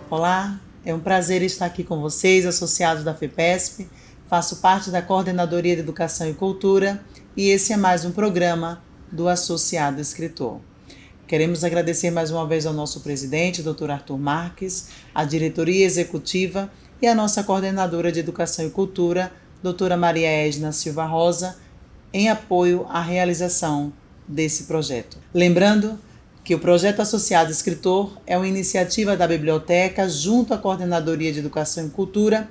Olá, é um prazer estar aqui com vocês, associados da FEPESP. Faço parte da Coordenadoria de Educação e Cultura e esse é mais um programa do Associado Escritor. Queremos agradecer mais uma vez ao nosso presidente, Dr. Arthur Marques, à diretoria executiva e à nossa coordenadora de Educação e Cultura, doutora Maria Edna Silva Rosa, em apoio à realização desse projeto. Lembrando que o Projeto Associado Escritor é uma iniciativa da Biblioteca junto à Coordenadoria de Educação e Cultura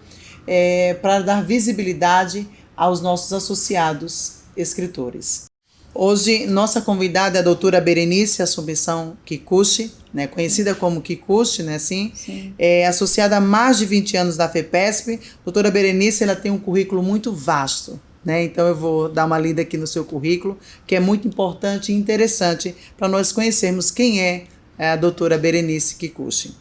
para dar visibilidade aos nossos associados escritores. Hoje, nossa convidada é a doutora Berenice Assumpção Kikuchi, conhecida como Kikuchi, Sim. É associada há mais de 20 anos da FEPESP. Doutora Berenice, ela tem um currículo muito vasto, Então eu vou dar uma lida aqui no seu currículo, que é muito importante e interessante para nós conhecermos quem é a doutora Berenice Kikuchi.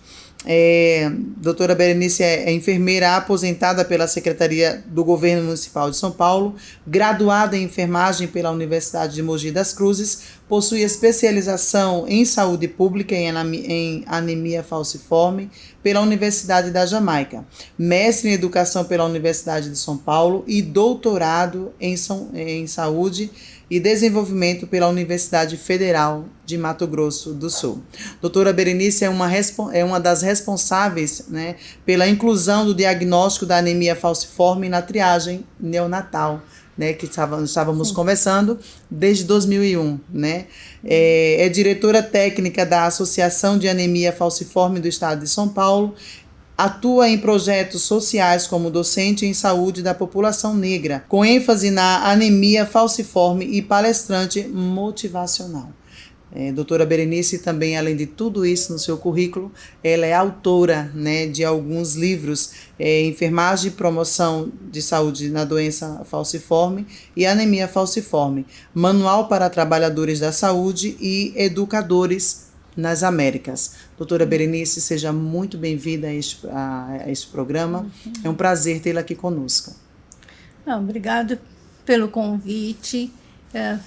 Doutora Berenice é enfermeira aposentada pela Secretaria do Governo Municipal de São Paulo, graduada em enfermagem pela Universidade de Mogi das Cruzes, possui especialização em saúde pública em anemia falciforme pela Universidade da Jamaica, mestre em educação pela Universidade de São Paulo e doutorado em saúde e desenvolvimento pela Universidade Federal de Mato Grosso do Sul. Doutora Berenice é uma das responsáveis pela inclusão do diagnóstico da anemia falciforme na triagem neonatal, que estávamos conversando desde 2001, É diretora técnica da Associação de Anemia Falciforme do Estado de São Paulo, atua em projetos sociais como docente em saúde da população negra, com ênfase na anemia falciforme e palestrante motivacional. Doutora Berenice também, além de tudo isso no seu currículo, ela é autora de alguns livros, Enfermagem e Promoção de Saúde na Doença Falciforme e Anemia Falciforme, Manual para Trabalhadores da Saúde e Educadores nas Américas. Doutora Berenice, seja muito bem-vinda a este programa. É um prazer tê-la aqui conosco. Obrigada pelo convite.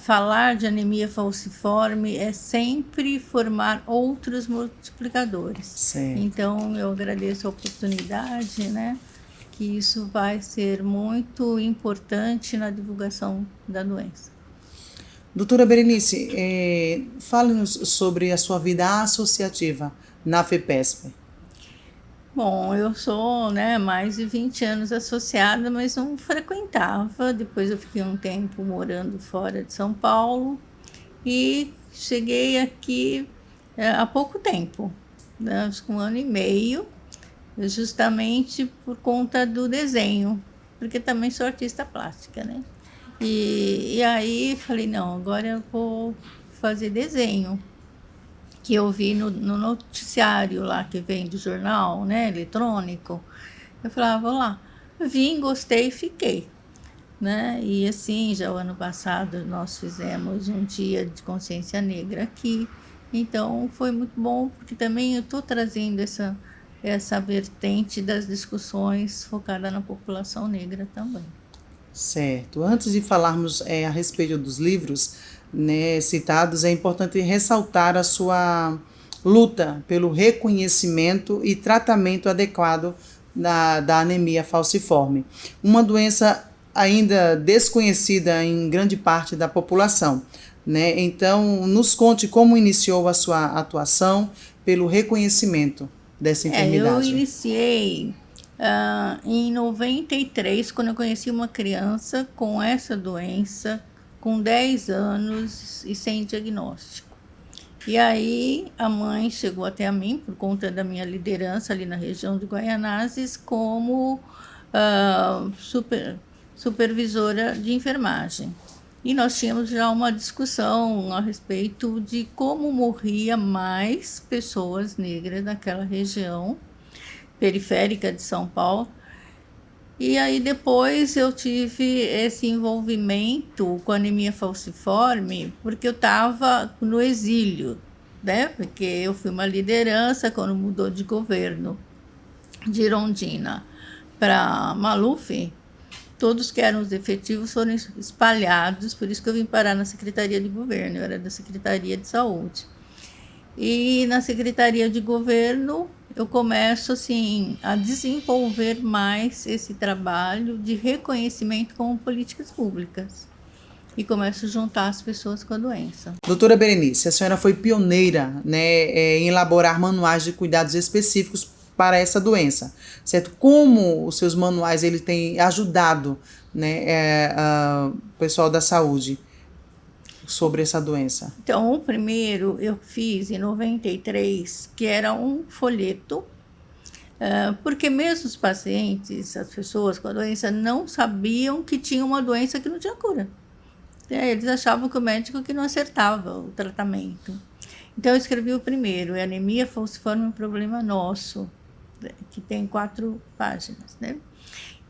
Falar de anemia falciforme é sempre formar outros multiplicadores. Certo. Então, eu agradeço a oportunidade, que isso vai ser muito importante na divulgação da doença. Doutora Berenice, fale-nos sobre a sua vida associativa na FEPESP. Bom, eu sou mais de 20 anos associada, mas não frequentava. Depois eu fiquei um tempo morando fora de São Paulo e cheguei aqui há pouco tempo, acho que 1 ano e meio, justamente por conta do desenho, porque também sou artista plástica, E aí falei, não, agora eu vou fazer desenho, que eu vi no noticiário lá que vem do jornal, eletrônico. Eu falei, vou lá. Vim, gostei e fiquei. E assim, já o ano passado nós fizemos um dia de consciência negra aqui. Então foi muito bom, porque também eu estou trazendo essa vertente das discussões focada na população negra também. Certo. Antes de falarmos a respeito dos livros citados, é importante ressaltar a sua luta pelo reconhecimento e tratamento adequado da anemia falciforme, uma doença ainda desconhecida em grande parte da população. Então, nos conte como iniciou a sua atuação pelo reconhecimento dessa enfermidade. Eu iniciei em 93, quando eu conheci uma criança com essa doença, com 10 anos e sem diagnóstico. E aí a mãe chegou até mim, por conta da minha liderança ali na região de Guaianazes, como supervisora de enfermagem. E nós tínhamos já uma discussão a respeito de como morria mais pessoas negras naquela região periférica de São Paulo. E aí depois eu tive esse envolvimento com anemia falciforme, porque eu estava no exílio, Porque eu fui uma liderança quando mudou de governo de Irondina para Maluf. Todos que eram os efetivos foram espalhados, por isso que eu vim parar na Secretaria de Governo, eu era da Secretaria de Saúde. E na Secretaria de Governo eu começo assim a desenvolver mais esse trabalho de reconhecimento como políticas públicas e começo a juntar as pessoas com a doença. Doutora Berenice, a senhora foi pioneira, né, em elaborar manuais de cuidados específicos para essa doença, certo? Como os seus manuais ele têm ajudado, né, o pessoal da saúde sobre essa doença? Então, o primeiro eu fiz em 93, que era um folheto, porque mesmo os pacientes, as pessoas com a doença, não sabiam que tinha uma doença que não tinha cura. Eles achavam que o médico que não acertava o tratamento. Então, eu escrevi o primeiro, é Anemia Falciforme, um Problema Nosso, que tem 4 páginas, né?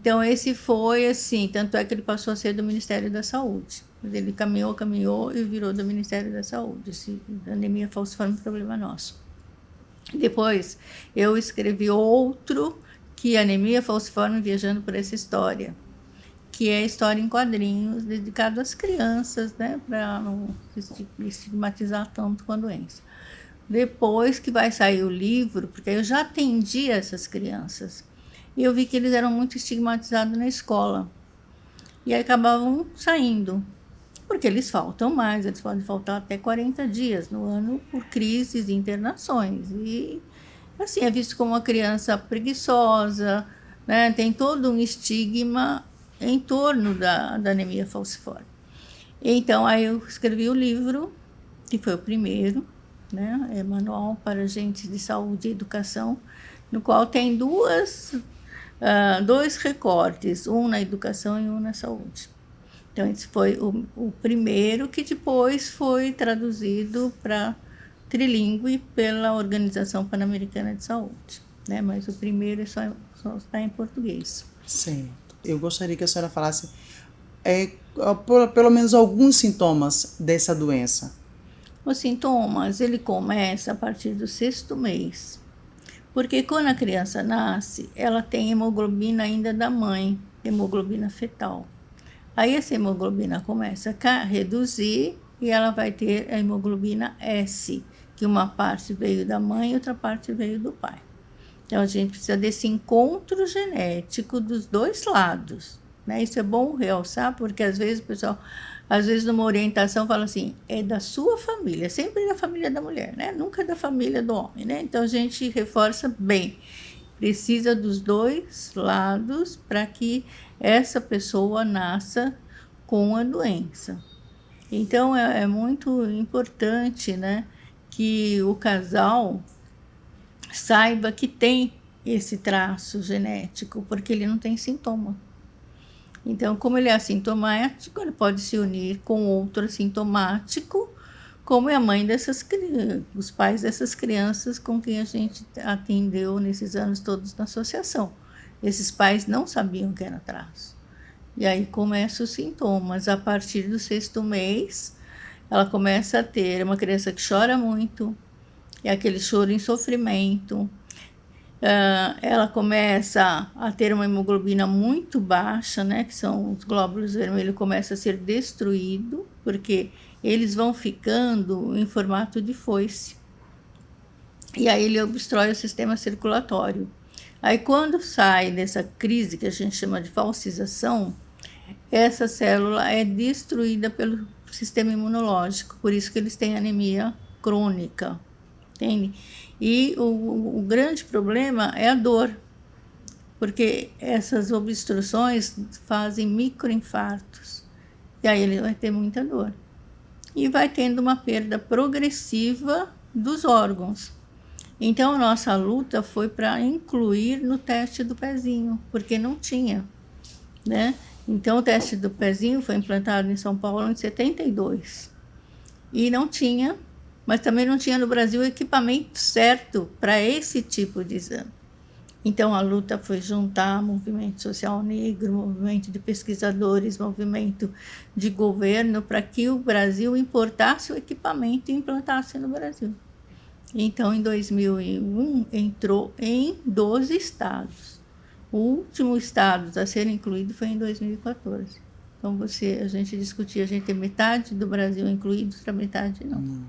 Então, esse foi assim, tanto é que ele passou a ser do Ministério da Saúde. Ele caminhou e virou do Ministério da Saúde, esse Anemia Falciforme, um Problema Nosso. Depois, eu escrevi outro, que é Anemia Falciforme, Viajando por essa História, que é história em quadrinhos, dedicado às crianças, né, para não estigmatizar tanto com a doença. Depois que vai sair o livro, porque eu já atendi essas crianças, e eu vi que eles eram muito estigmatizados na escola, e aí acabavam saindo, porque eles faltam mais, eles podem faltar até 40 dias no ano por crises e internações, e assim, é visto como uma criança preguiçosa, né, tem todo um estigma em torno da anemia falciforme. Então, aí eu escrevi o livro, que foi o primeiro, né? É Manual para Agentes de Saúde e Educação, no qual tem dois recortes, um na educação e um na saúde. Então, esse foi o primeiro, que depois foi traduzido para trilingüe pela Organização Pan-Americana de Saúde, né? Mas o primeiro só está em português. Sim. Eu gostaria que a senhora falasse pelo menos alguns sintomas dessa doença. Os sintomas, ele começa a partir do 6º mês, porque quando a criança nasce, ela tem hemoglobina ainda da mãe, hemoglobina fetal. Aí essa hemoglobina começa a reduzir e ela vai ter a hemoglobina S, que uma parte veio da mãe e outra parte veio do pai. Então, a gente precisa desse encontro genético dos dois lados, né? Isso é bom realçar, porque às vezes o pessoal, numa orientação, fala assim, é da sua família, sempre da família da mulher, né? Nunca da família do homem, né? Então, a gente reforça bem, precisa dos dois lados para que essa pessoa nasça com a doença. Então, é muito importante, né, que o casal saiba que tem esse traço genético, porque ele não tem sintoma. Então, como ele é assintomático, ele pode se unir com outro assintomático, como é a mãe dessas crianças, os pais dessas crianças com quem a gente atendeu nesses anos todos na associação. Esses pais não sabiam que era traço. E aí começam os sintomas. A partir do 6º mês, ela começa a ter uma criança que chora muito, é aquele choro em sofrimento. Ela começa a ter uma hemoglobina muito baixa, né, que são os glóbulos vermelhos, começa a ser destruído, porque eles vão ficando em formato de foice. E aí ele obstrói o sistema circulatório. Aí quando sai dessa crise que a gente chama de falcização, essa célula é destruída pelo sistema imunológico, por isso que eles têm anemia crônica. Entende? E o grande problema é a dor, porque essas obstruções fazem microinfartos, e aí ele vai ter muita dor. E vai tendo uma perda progressiva dos órgãos. Então, a nossa luta foi para incluir no teste do pezinho, porque não tinha, né? Então, o teste do pezinho foi implantado em São Paulo em 72, e não tinha, mas também não tinha no Brasil o equipamento certo para esse tipo de exame. Então, a luta foi juntar movimento social negro, movimento de pesquisadores, movimento de governo, para que o Brasil importasse o equipamento e implantasse no Brasil. Então, em 2001, entrou em 12 estados. O último estado a ser incluído foi em 2014. Então, a gente discutia, a gente tem metade do Brasil incluído, outra metade não.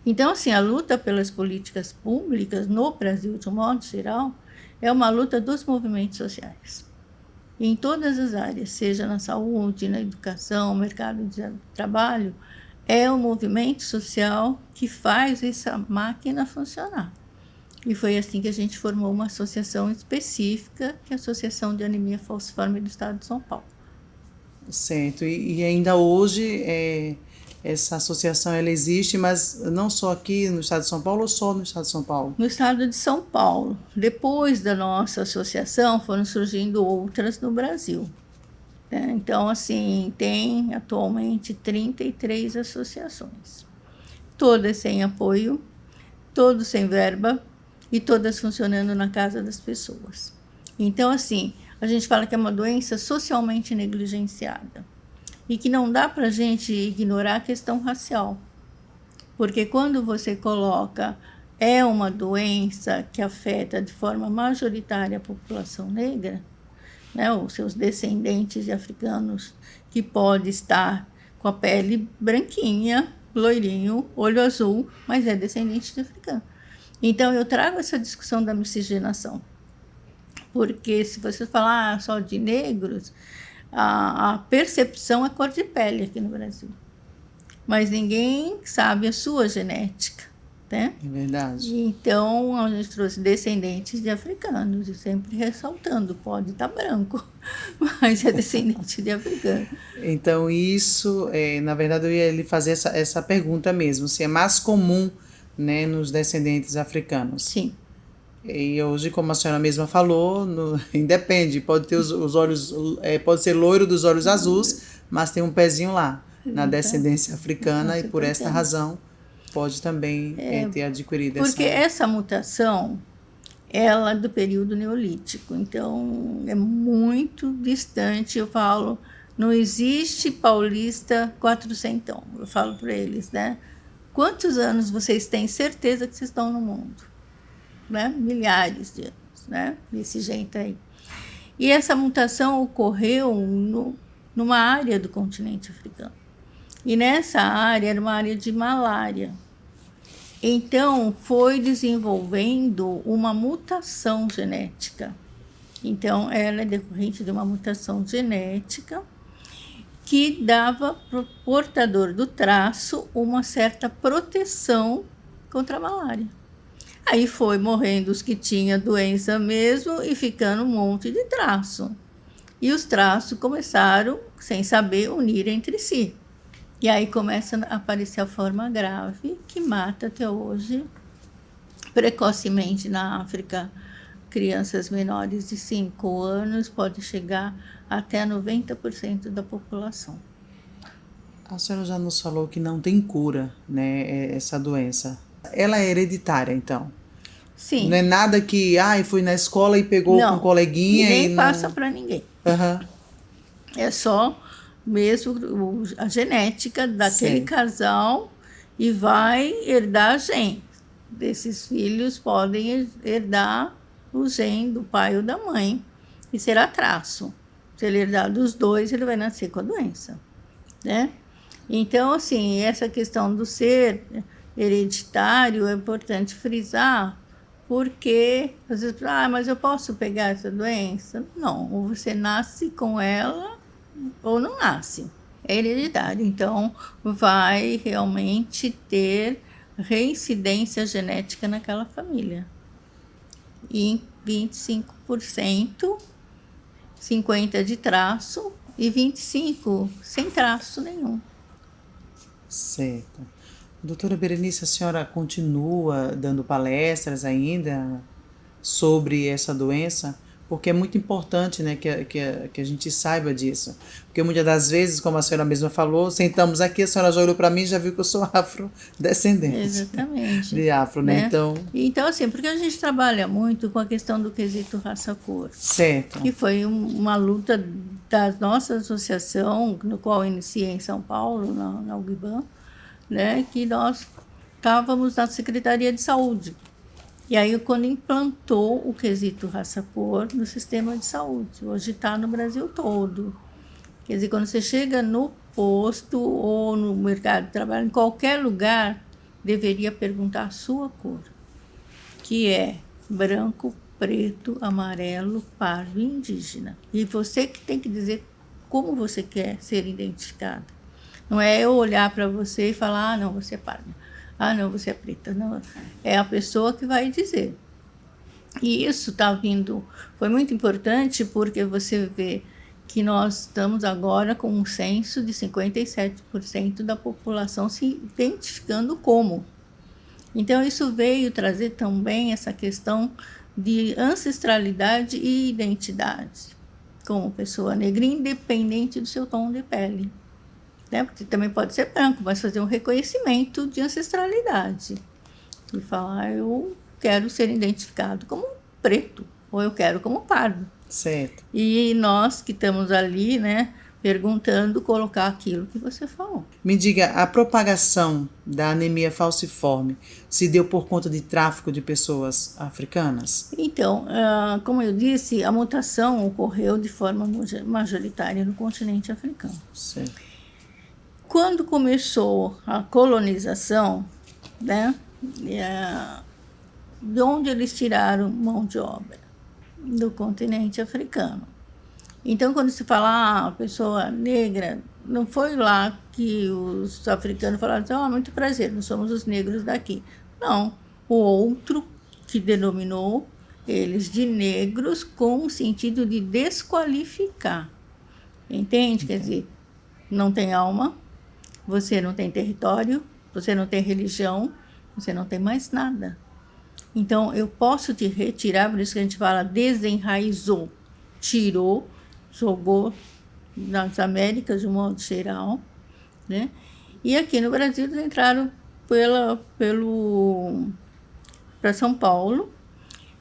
Então, assim, a luta pelas políticas públicas no Brasil, de um modo geral, é uma luta dos movimentos sociais. Em todas as áreas, seja na saúde, na educação, mercado de trabalho, é o movimento social que faz essa máquina funcionar. E foi assim que a gente formou uma associação específica, que é a Associação de Anemia Falciforme do Estado de São Paulo. Certo, e ainda hoje essa associação ela existe, mas não só aqui no estado de São Paulo ou só no estado de São Paulo? No estado de São Paulo. Depois da nossa associação, foram surgindo outras no Brasil. Então, assim, tem atualmente 33 associações. Todas sem apoio, todas sem verba e todas funcionando na casa das pessoas. Então, assim, a gente fala que é uma doença socialmente negligenciada e que não dá para a gente ignorar a questão racial. Porque quando você coloca é uma doença que afeta de forma majoritária a população negra, né, os seus descendentes de africanos, que pode estar com a pele branquinha, loirinho, olho azul, mas é descendente de africano. Então, eu trago essa discussão da miscigenação, porque se você falar só de negros, a percepção é cor de pele aqui no Brasil, mas ninguém sabe a sua genética, né? É verdade. Então, a gente trouxe descendentes de africanos, e sempre ressaltando, pode estar branco, mas é descendente de africano. Então, isso, na verdade, eu ia lhe fazer essa pergunta mesmo, se é mais comum, né, nos descendentes africanos. Sim. E hoje, como a senhora mesma falou, independe, pode ter os olhos, pode ser loiro dos olhos azuis, mas tem um pezinho lá, na descendência africana, e por esta razão pode também ter adquirido porque essa mutação, ela é do período neolítico, então é muito distante. Eu falo, não existe paulista quatrocentão, eu falo para eles, né? Quantos anos vocês têm certeza que vocês estão no mundo? Né? Milhares de anos, né? Desse jeito aí. E essa mutação ocorreu numa área do continente africano. E nessa área era uma área de malária. Então, foi desenvolvendo uma mutação genética. Então, ela é decorrente de uma mutação genética que dava para o portador do traço uma certa proteção contra a malária. Aí foi morrendo os que tinham doença mesmo e ficando um monte de traço. E os traços começaram, sem saber, unir entre si. E aí começa a aparecer a forma grave, que mata até hoje, precocemente na África, crianças menores de 5 anos, pode chegar até 90% da população. A senhora já nos falou que não tem cura, né, essa doença. Ela é hereditária, então? Sim. Não é nada que, fui na escola e pegou com um coleguinha ninguém e não... passa para ninguém. Uhum. É só mesmo a genética daquele casal e vai herdar gene. Desses filhos podem herdar o gene do pai ou da mãe e será traço. Se ele herdar dos dois, ele vai nascer com a doença, né? Então, assim, essa questão do ser hereditário é importante frisar, porque às vezes, mas eu posso pegar essa doença? Não, ou você nasce com ela ou não nasce. É hereditário, então vai realmente ter reincidência genética naquela família. E em 25%, 50% de traço e 25% sem traço nenhum. Certo. Doutora Berenice, a senhora continua dando palestras ainda sobre essa doença? Porque é muito importante, né, que a gente saiba disso. Porque muitas das vezes, como a senhora mesma falou, sentamos aqui, a senhora já olhou para mim e já viu que eu sou afrodescendente. Exatamente. De afro, né? Então, assim, porque a gente trabalha muito com a questão do quesito raça-cor. Certo. Que foi uma luta da nossa associação, no qual eu iniciei em São Paulo, na UGBAN, né, que nós estávamos na Secretaria de Saúde. E aí, quando implantou o quesito raça-cor no sistema de saúde, hoje está no Brasil todo. Quer dizer, quando você chega no posto ou no mercado de trabalho, em qualquer lugar, deveria perguntar a sua cor, que é branco, preto, amarelo, pardo e indígena. E você que tem que dizer como você quer ser identificado. Não é eu olhar para você e falar, não, você é parda. Não, você é preta. Não, é a pessoa que vai dizer. E isso está vindo, foi muito importante porque você vê que nós estamos agora com um censo de 57% da população se identificando como. Então, isso veio trazer também essa questão de ancestralidade e identidade, como pessoa negra, independente do seu tom de pele. Né? Porque também pode ser branco, mas fazer um reconhecimento de ancestralidade. E falar, eu quero ser identificado como preto, ou eu quero como pardo. Certo. E nós que estamos ali, né, perguntando, colocar aquilo que você falou. Me diga, a propagação da anemia falciforme se deu por conta de tráfico de pessoas africanas? Então, como eu disse, a mutação ocorreu de forma majoritária no continente africano. Certo. Quando começou a colonização, né, de onde eles tiraram mão de obra? Do continente africano. Então, quando se fala a pessoa negra, não foi lá que os africanos falaram assim, muito prazer, nós somos os negros daqui. Não, o outro que denominou eles de negros com o sentido de desqualificar. Entende? Quer dizer, não tem alma, você não tem território, você não tem religião, você não tem mais nada. Então, eu posso te retirar, por isso que a gente fala desenraizou, tirou, jogou nas Américas de um modo geral, né? E aqui no Brasil eles entraram para São Paulo,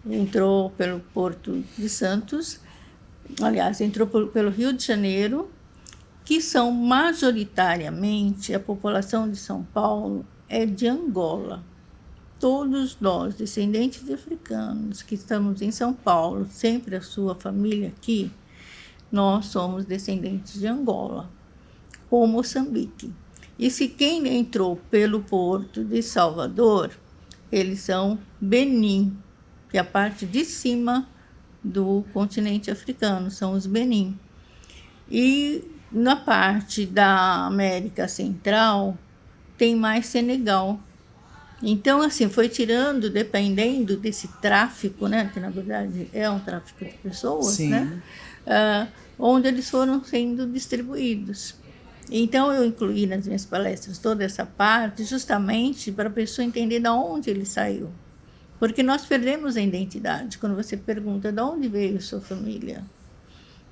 entrou pelo Porto de Santos, aliás, entrou pelo Rio de Janeiro, que são majoritariamente, a população de São Paulo é de Angola. Todos nós, descendentes de africanos, que estamos em São Paulo, sempre a sua família aqui, nós somos descendentes de Angola ou Moçambique. E se quem entrou pelo porto de Salvador, eles são Benin, que é a parte de cima do continente africano, são os Benin. E na parte da América Central, tem mais Senegal. Então, assim, foi tirando, dependendo desse tráfico, né, que na verdade é um tráfico de pessoas, Sim. né, onde eles foram sendo distribuídos. Então, eu incluí nas minhas palestras toda essa parte justamente para a pessoa entender de onde ele saiu. Porque nós perdemos a identidade. Quando você pergunta de onde veio sua família,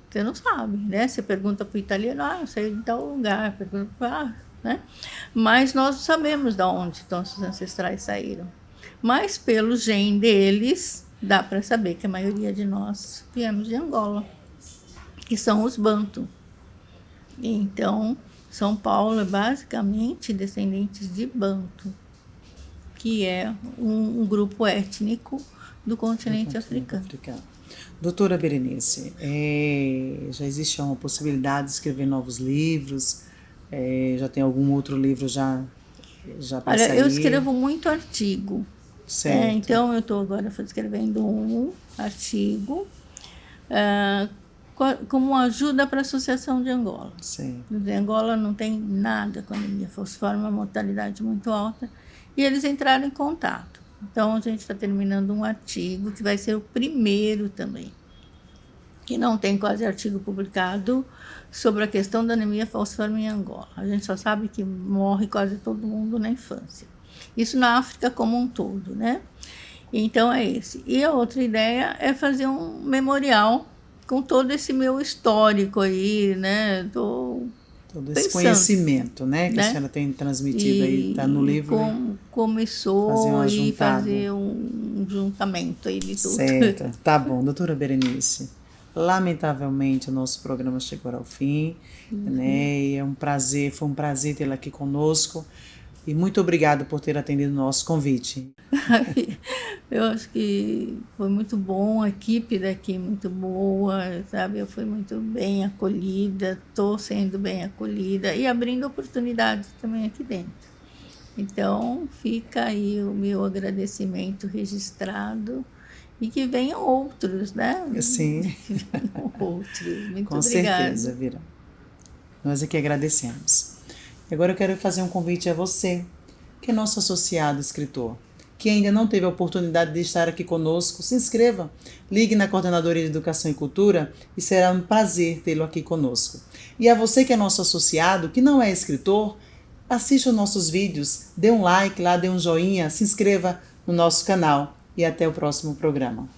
você não sabe, né? Você pergunta para o italiano, eu saí de tal lugar, pergunta para... né? Mas nós sabemos de onde nossos ancestrais saíram. Mas pelo gene deles, dá para saber que a maioria de nós viemos de Angola, que são os Bantu. Então, São Paulo é basicamente descendentes de Bantu, que é um grupo étnico do continente africano. Doutora Berenice, já existe uma possibilidade de escrever novos livros? Já tem algum outro livro já para sair? Eu escrevo muito artigo. Certo. Então, eu estou agora escrevendo um artigo como ajuda para a Associação de Angola. Certo. Em Angola não tem nada com anemia falciforme, uma mortalidade muito alta, e eles entraram em contato. Então, a gente está terminando um artigo que vai ser o primeiro também, que não tem quase artigo publicado sobre a questão da anemia falciforme em Angola. A gente só sabe que morre quase todo mundo na infância. Isso na África como um todo, né? Então, é esse. E a outra ideia é fazer um memorial com todo esse meu histórico aí, né? Todo esse conhecimento, né? Que a senhora tem transmitido aí, está no livro. Começou a fazer um juntamento aí de tudo. Certo, tá bom. Doutora Berenice, lamentavelmente o nosso programa chegou ao fim, né? E foi um prazer tê-la aqui conosco. E muito obrigado por ter atendido o nosso convite. Eu acho que foi muito bom, a equipe daqui muito boa, sabe? Eu fui muito bem acolhida, estou sendo bem acolhida e abrindo oportunidades também aqui dentro. Então, fica aí o meu agradecimento registrado e que venham outros, né? Sim. Que venham outros. Muito Com obrigada. certeza, Vira. Nós aqui agradecemos. E agora eu quero fazer um convite a você, que é nosso associado escritor, que ainda não teve a oportunidade de estar aqui conosco. Se inscreva, ligue na Coordenadoria de Educação e Cultura e será um prazer tê-lo aqui conosco. E a você que é nosso associado, que não é escritor, assista os nossos vídeos, dê um like lá, dê um joinha, se inscreva no nosso canal e até o próximo programa.